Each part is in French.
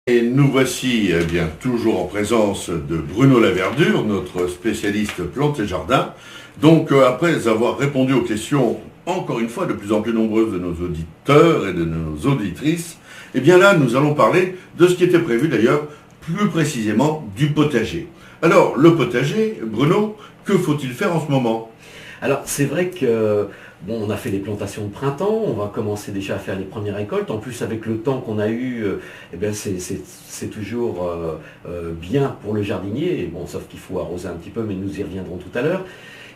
Et nous voici bien toujours en présence de Bruno Laverdure, notre spécialiste plantes et jardins. Donc après avoir répondu aux questions, encore une fois, de plus en plus nombreuses de nos auditeurs et de nos auditrices, eh bien là, nous allons parler de ce qui était prévu d'ailleurs, plus précisément du potager. Alors, le potager, Bruno, que faut-il faire en ce moment? Alors c'est vrai que on a fait les plantations de printemps, on va commencer déjà à faire les premières récoltes. En plus avec le temps qu'on a eu, eh bien, c'est toujours bien pour le jardinier. Bon, sauf qu'il faut arroser un petit peu, mais nous y reviendrons tout à l'heure.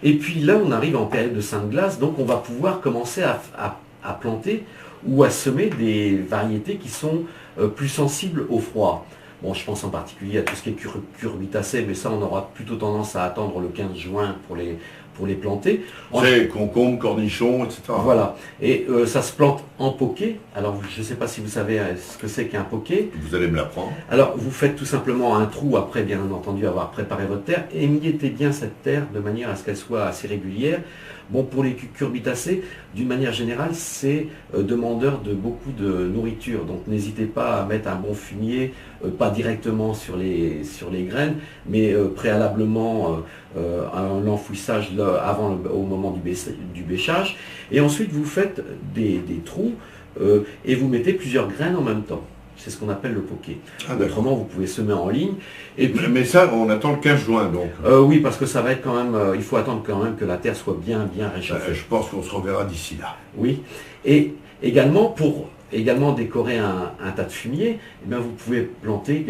Et puis là on arrive en période de sainte glace, donc on va pouvoir commencer à planter ou à semer des variétés qui sont plus sensibles au froid. Bon, je pense en particulier à tout ce qui est cucurbitacées, mais ça on aura plutôt tendance à attendre le 15 juin pour les planter. C'est concombre, cornichons, etc. Voilà. Et ça se plante en poquet. Alors, je ne sais pas si vous savez ce que c'est qu'un poquet. Vous allez me l'apprendre. Alors, vous faites tout simplement un trou après, bien entendu, avoir préparé votre terre. Et émiettez bien cette terre de manière à ce qu'elle soit assez régulière. Bon, pour les cucurbitacées, d'une manière générale, c'est demandeur de beaucoup de nourriture. Donc, n'hésitez pas à mettre un bon fumier, pas directement sur les graines, mais préalablement un enfouissage au moment du bêchage. Et ensuite, vous faites des trous et vous mettez plusieurs graines en même temps. C'est ce qu'on appelle le poquet. Autrement, vous pouvez semer en ligne. Et puis, mais ça, on attend le 15 juin, donc. Oui, parce que ça va être quand même... il faut attendre quand même que la terre soit bien réchauffée. Je pense qu'on se reverra d'ici là. Oui. Et également, pour décorer un tas de fumier, eh bien, vous pouvez planter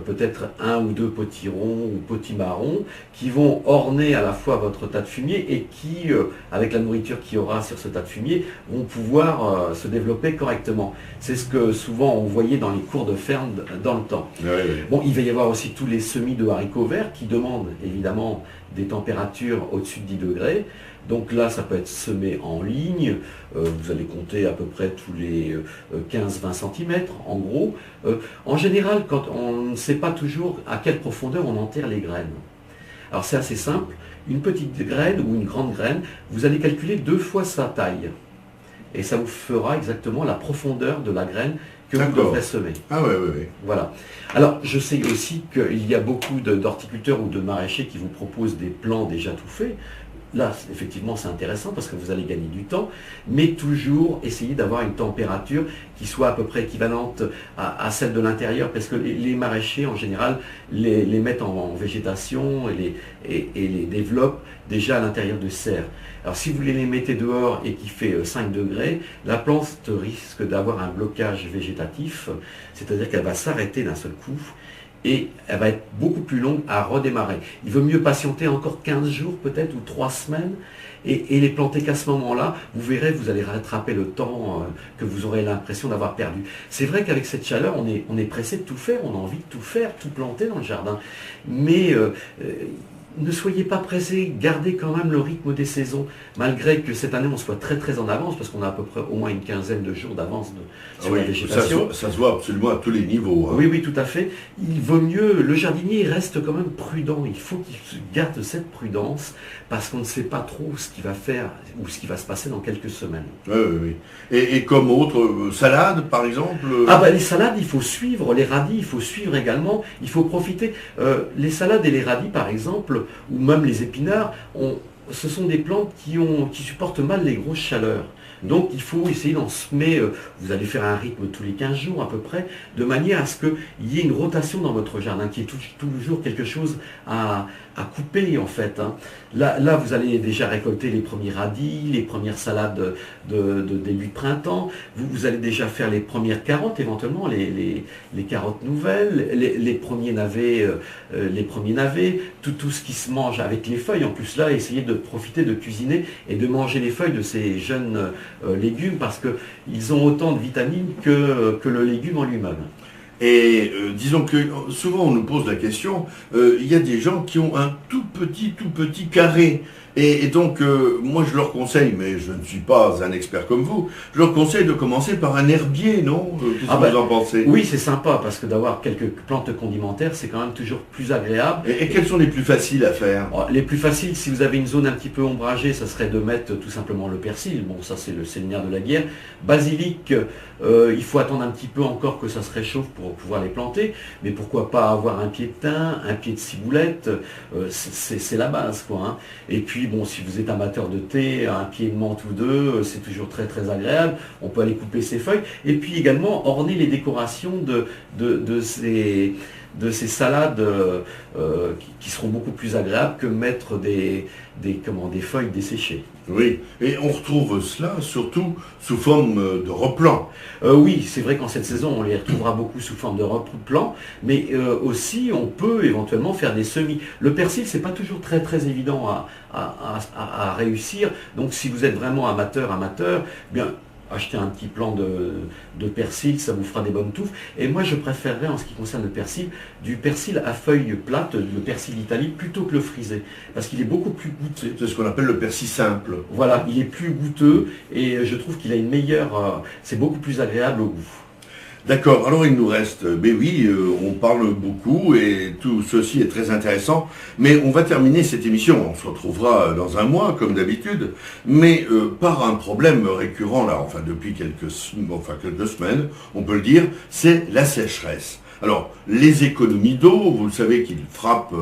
peut-être un ou deux potirons ou potimarrons qui vont orner à la fois votre tas de fumier et qui, avec la nourriture qu'il y aura sur ce tas de fumier, vont pouvoir se développer correctement. C'est ce que souvent on voyait dans les cours de ferme dans le temps. Oui, oui. Bon, il va y avoir aussi tous les semis de haricots verts qui demandent évidemment des températures au-dessus de 10 degrés. Donc là, ça peut être semé en ligne, vous allez compter à peu près tous les 15-20 cm en gros. En général, quand on ne sait pas toujours à quelle profondeur on enterre les graines. Alors c'est assez simple, une petite graine ou une grande graine, vous allez calculer 2 fois sa taille. Et ça vous fera exactement la profondeur de la graine que vous devrez semer. Ah oui, oui, oui. Voilà. Alors, je sais aussi qu'il y a beaucoup d'horticulteurs ou de maraîchers qui vous proposent des plants déjà tout faits. Là, effectivement, c'est intéressant parce que vous allez gagner du temps, mais toujours essayer d'avoir une température qui soit à peu près équivalente à celle de l'intérieur, parce que les maraîchers, en général, les mettent en végétation et les développent déjà à l'intérieur de serres. Alors, si vous les mettez dehors et qu'il fait 5 degrés, la plante risque d'avoir un blocage végétatif, c'est-à-dire qu'elle va s'arrêter d'un seul coup, et elle va être beaucoup plus longue à redémarrer. Il vaut mieux patienter encore 15 jours peut-être ou 3 semaines et les planter qu'à ce moment-là, vous verrez, vous allez rattraper le temps que vous aurez l'impression d'avoir perdu. C'est vrai qu'avec cette chaleur, on est pressé de tout faire, on a envie de tout faire, tout planter dans le jardin. Mais ne soyez pas pressés, gardez quand même le rythme des saisons, malgré que cette année on soit très en avance, parce qu'on a à peu près au moins une quinzaine de jours d'avance sur la végétation. Ça se voit absolument à tous les niveaux. Hein. Oui, tout à fait. Il vaut mieux, le jardinier reste quand même prudent, il faut qu'il garde cette prudence, parce qu'on ne sait pas trop ce qu'il va faire, ou ce qui va se passer dans quelques semaines. Oui. Et comme autre, salade par exemple Les salades, il faut suivre, les radis, il faut suivre également, il faut profiter. Les salades et les radis par exemple, ou même les épinards, ce sont des plantes qui supportent mal les grosses chaleurs. Donc il faut essayer d'en semer, vous allez faire un rythme tous les 15 jours à peu près, de manière à ce qu'il y ait une rotation dans votre jardin, qui est toujours quelque chose à couper en fait. Hein. Là, vous allez déjà récolter les premiers radis, les premières salades de début de printemps, vous allez déjà faire les premières carottes éventuellement, les carottes nouvelles, les premiers navets, tout ce qui se mange avec les feuilles. En plus là, essayez de profiter de cuisiner et de manger les feuilles de ces jeunes légumes parce qu'ils ont autant de vitamines que le légume en lui-même. Et disons que souvent on nous pose la question, il y a des gens qui ont un tout petit carré Et donc, moi je leur conseille, mais je ne suis pas un expert comme vous, je leur conseille de commencer par un herbier, non? Qu'est-ce que vous en pensez? Oui, c'est sympa, parce que d'avoir quelques plantes condimentaires, c'est quand même toujours plus agréable. Et quels sont les plus faciles à faire? Les plus faciles, si vous avez une zone un petit peu ombragée, ça serait de mettre tout simplement le persil. Bon, ça c'est le nerf de la guerre. Basilic, il faut attendre un petit peu encore que ça se réchauffe pour pouvoir les planter. Mais pourquoi pas avoir un pied de thym, un pied de ciboulette, c'est la base, quoi. Hein. Et puis, bon, si vous êtes amateur de thé, un pied de menthe ou deux, c'est toujours très très agréable. On peut aller couper ses feuilles. Et puis également orner les décorations de ces salades qui seront beaucoup plus agréables que mettre des feuilles desséchées. Oui, et on retrouve cela surtout sous forme de replan. Oui, c'est vrai qu'en cette saison, on les retrouvera beaucoup sous forme de replan, mais aussi on peut éventuellement faire des semis. Le persil, c'est pas toujours très très évident à réussir, donc si vous êtes vraiment amateur, bien acheter un petit plant de persil, ça vous fera des bonnes touffes. Et moi, je préférerais, en ce qui concerne le persil, du persil à feuilles plates, le persil d'Italie, plutôt que le frisé. Parce qu'il est beaucoup plus goûteux. C'est ce qu'on appelle le persil simple. Voilà, il est plus goûteux et je trouve qu'il a une meilleure... c'est beaucoup plus agréable au goût. D'accord, alors il nous reste, ben oui, on parle beaucoup et tout ceci est très intéressant, mais on va terminer cette émission, on se retrouvera dans un mois comme d'habitude, mais par un problème récurrent là, enfin depuis quelques semaines, on peut le dire, c'est la sécheresse. Alors, les économies d'eau, vous le savez qu'ils frappent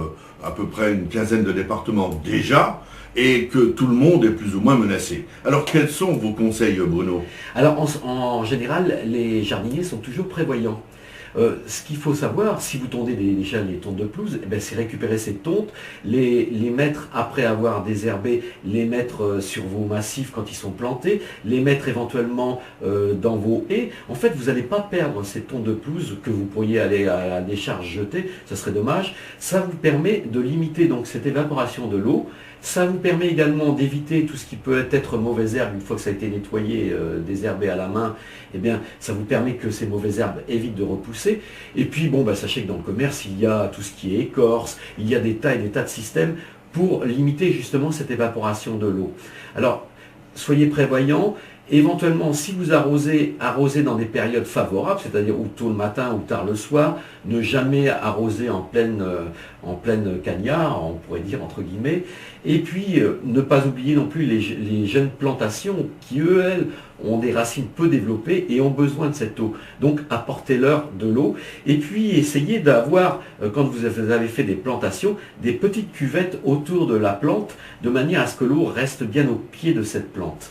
à peu près une quinzaine de départements déjà, et que tout le monde est plus ou moins menacé. Alors quels sont vos conseils, Bruno? Alors en général, les jardiniers sont toujours prévoyants. Ce qu'il faut savoir, si vous tondez déjà les tontes de pelouse, eh c'est récupérer ces tontes, les mettre après avoir désherbé, les mettre sur vos massifs quand ils sont plantés, les mettre éventuellement dans vos haies. En fait, vous n'allez pas perdre ces tontes de pelouse que vous pourriez aller à la décharge jeter, ça serait dommage. Ça vous permet de limiter donc cette évaporation de l'eau. Ça vous permet également d'éviter tout ce qui peut être mauvaises herbes. Une fois que ça a été nettoyé, désherbé à la main, eh bien, ça vous permet que ces mauvaises herbes évitent de repousser. Et puis, bon, sachez que dans le commerce, il y a tout ce qui est écorce, il y a des tas et des tas de systèmes pour limiter justement cette évaporation de l'eau. Alors, soyez prévoyants. Éventuellement, si vous arrosez dans des périodes favorables, c'est-à-dire ou tôt le matin ou tard le soir, ne jamais arroser en pleine cagnard, on pourrait dire entre guillemets. Et puis, ne pas oublier non plus les jeunes plantations qui, elles, ont des racines peu développées et ont besoin de cette eau. Donc, apportez-leur de l'eau. Et puis, essayez d'avoir, quand vous avez fait des plantations, des petites cuvettes autour de la plante, de manière à ce que l'eau reste bien au pied de cette plante.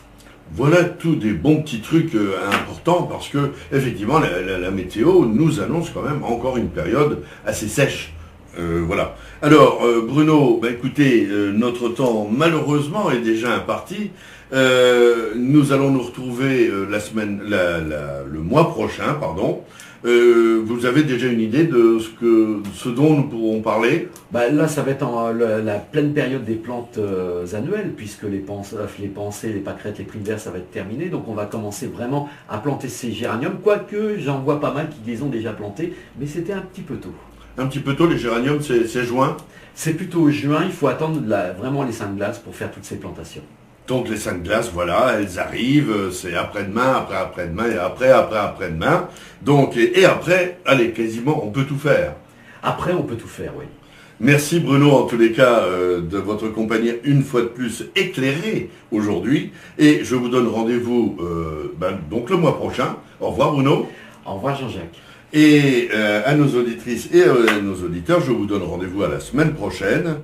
Voilà tous des bons petits trucs importants parce que effectivement la météo nous annonce quand même encore une période assez sèche. Voilà. Alors Bruno, écoutez, notre temps malheureusement est déjà imparti. Nous allons nous retrouver le mois prochain, pardon. Vous avez déjà une idée de ce dont nous pourrons parler? Là, ça va être la pleine période des plantes annuelles, puisque les pensées, les pâquerettes, les prunelles, ça va être terminé. Donc on va commencer vraiment à planter ces géraniums, quoique j'en vois pas mal qui les ont déjà plantés, mais c'était un petit peu tôt. Un petit peu tôt, les géraniums, c'est juin? C'est plutôt juin, il faut attendre vraiment les 5 glaces pour faire toutes ces plantations. Donc les 5 glaces, voilà, elles arrivent, c'est après-demain, après-après-demain et après-après-après-demain. Donc, et après, allez, quasiment, on peut tout faire. Après, on peut tout faire, oui. Merci Bruno, en tous les cas, de votre compagnie une fois de plus éclairée aujourd'hui. Et je vous donne rendez-vous donc le mois prochain. Au revoir Bruno. Au revoir Jean-Jacques. Et à nos auditrices et à nos auditeurs, je vous donne rendez-vous à la semaine prochaine.